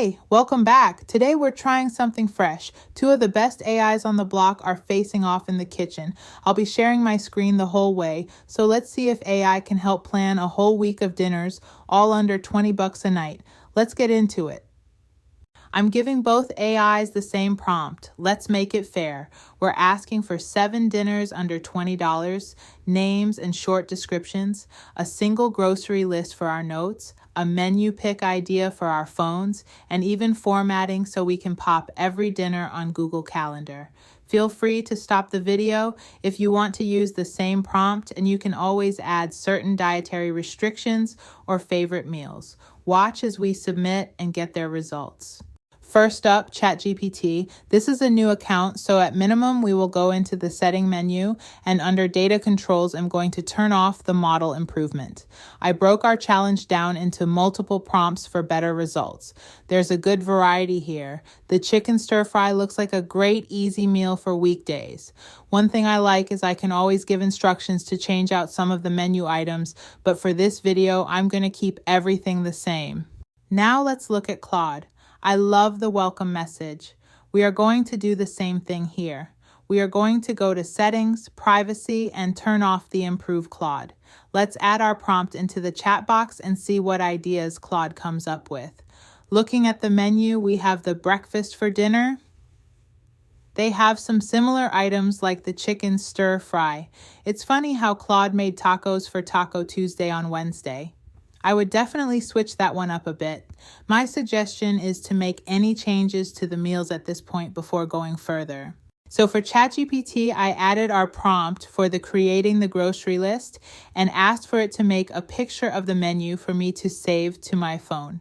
Hey, welcome back. Today we're trying something fresh. Two of the best AIs on the block are facing off in the kitchen. I'll be sharing my screen the whole way, so let's see if AI can help plan a whole week of dinners, all under $20 a night. Let's get into it. I'm giving both AIs the same prompt. Let's make it fair. We're asking for 7 dinners under $20, names and short descriptions, a single grocery list for our notes, a menu pick idea for our phones, and even formatting so we can pop every dinner on Google Calendar. Feel free to stop the video if you want to use the same prompt, and you can always add certain dietary restrictions or favorite meals. Watch as we submit and get their results. First up, ChatGPT. This is a new account, so at minimum, we will go into the setting menu, and under data controls, I'm going to turn off the model improvement. I broke our challenge down into multiple prompts for better results. There's a good variety here. The chicken stir fry looks like a great, easy meal for weekdays. One thing I like is I can always give instructions to change out some of the menu items, but for this video, I'm going to keep everything the same. Now let's look at Claude. I love the welcome message. We are going to do the same thing here. We are going to go to Settings, Privacy, and turn off the Improve Claude. Let's add our prompt into the chat box and see what ideas Claude comes up with. Looking at the menu, we have the breakfast for dinner. They have some similar items like the chicken stir fry. It's funny how Claude made tacos for Taco Tuesday on Wednesday. I would definitely switch that one up a bit. My suggestion is to make any changes to the meals at this point before going further. So for ChatGPT, I added our prompt for the creating the grocery list and asked for it to make a picture of the menu for me to save to my phone.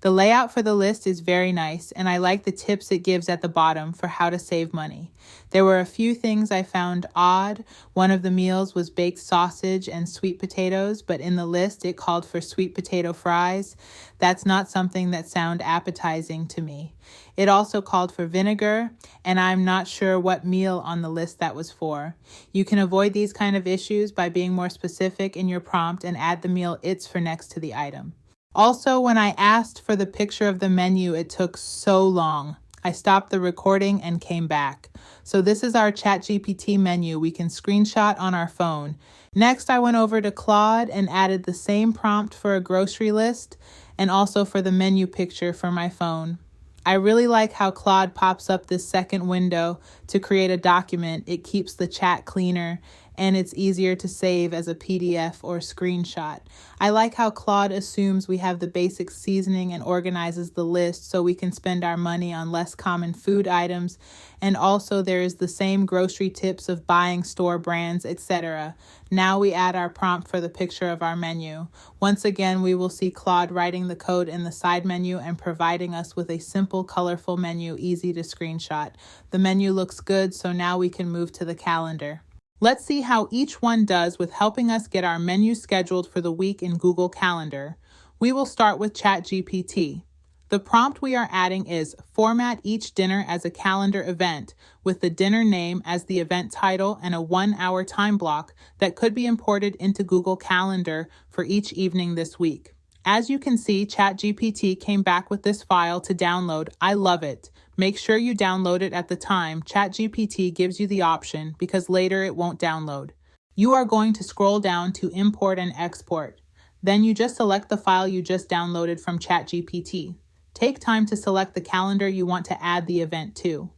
The layout for the list is very nice, and I like the tips it gives at the bottom for how to save money. There were a few things I found odd. One of the meals was baked sausage and sweet potatoes, but in the list it called for sweet potato fries. That's not something that sounded appetizing to me. It also called for vinegar, and I'm not sure what meal on the list that was for. You can avoid these kind of issues by being more specific in your prompt and add the meal it's for next to the item. Also, when I asked for the picture of the menu, it took so long. I stopped the recording and came back. So this is our ChatGPT menu we can screenshot on our phone. Next, I went over to Claude and added the same prompt for a grocery list and also for the menu picture for my phone. I really like how Claude pops up this second window to create a document. It keeps the chat cleaner, and it's easier to save as a PDF or screenshot. I like how Claude assumes we have the basic seasoning and organizes the list so we can spend our money on less common food items. And also there is the same grocery tips of buying store brands, etc. Now we add our prompt for the picture of our menu. Once again, we will see Claude writing the code in the side menu and providing us with a simple, colorful menu, easy to screenshot. The menu looks good, so now we can move to the calendar. Let's see how each one does with helping us get our menu scheduled for the week in Google Calendar. We will start with ChatGPT. The prompt we are adding is format each dinner as a calendar event with the dinner name as the event title and a 1-hour time block that could be imported into Google Calendar for each evening this week. As you can see, ChatGPT came back with this file to download. I love it. Make sure you download it at the time. ChatGPT gives you the option because later it won't download. You are going to scroll down to import and export. Then you just select the file you just downloaded from ChatGPT. Take time to select the calendar you want to add the event to.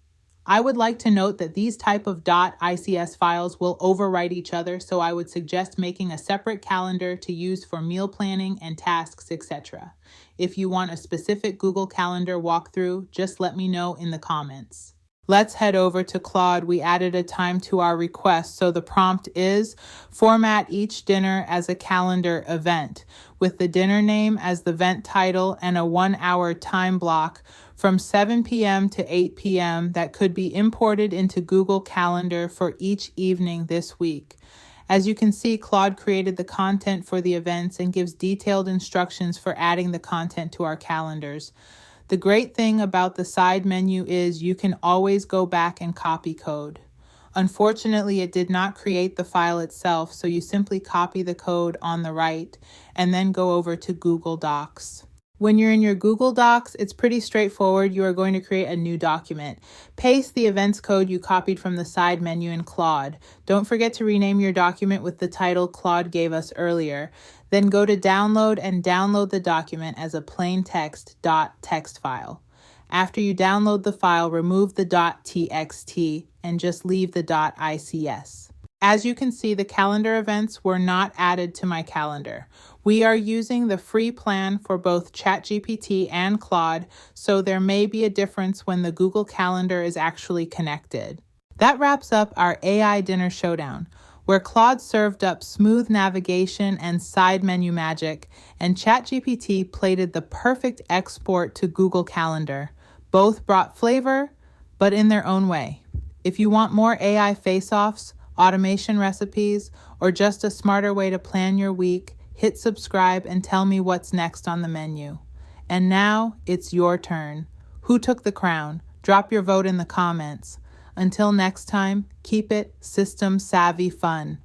I would like to note that these type of .ics files will overwrite each other, so I would suggest making a separate calendar to use for meal planning and tasks, etc. If you want a specific Google Calendar walkthrough, just let me know in the comments. Let's head over to Claude. We added a time to our request, so the prompt is format each dinner as a calendar event with the dinner name as the event title and a 1-hour time block from 7 p.m. to 8 p.m. that could be imported into Google Calendar for each evening this week. As you can see, Claude created the content for the events and gives detailed instructions for adding the content to our calendars. The great thing about the side menu is you can always go back and copy code. Unfortunately, it did not create the file itself, so you simply copy the code on the right and then go over to Google Docs. When you're in your Google Docs, it's pretty straightforward. You are going to create a new document. Paste the events code you copied from the side menu in Claude. Don't forget to rename your document with the title Claude gave us earlier. Then go to download and download the document as a plain text file. After you download the file, remove the .txt and just leave the .ics. As you can see, the calendar events were not added to my calendar. We are using the free plan for both ChatGPT and Claude, so there may be a difference when the Google Calendar is actually connected. That wraps up our AI dinner showdown, where Claude served up smooth navigation and side menu magic, and ChatGPT plated the perfect export to Google Calendar. Both brought flavor, but in their own way. If you want more AI face-offs, automation recipes, or just a smarter way to plan your week, hit subscribe and tell me what's next on the menu. And now it's your turn. Who took the crown? Drop your vote in the comments. Until next time, keep it system savvy fun.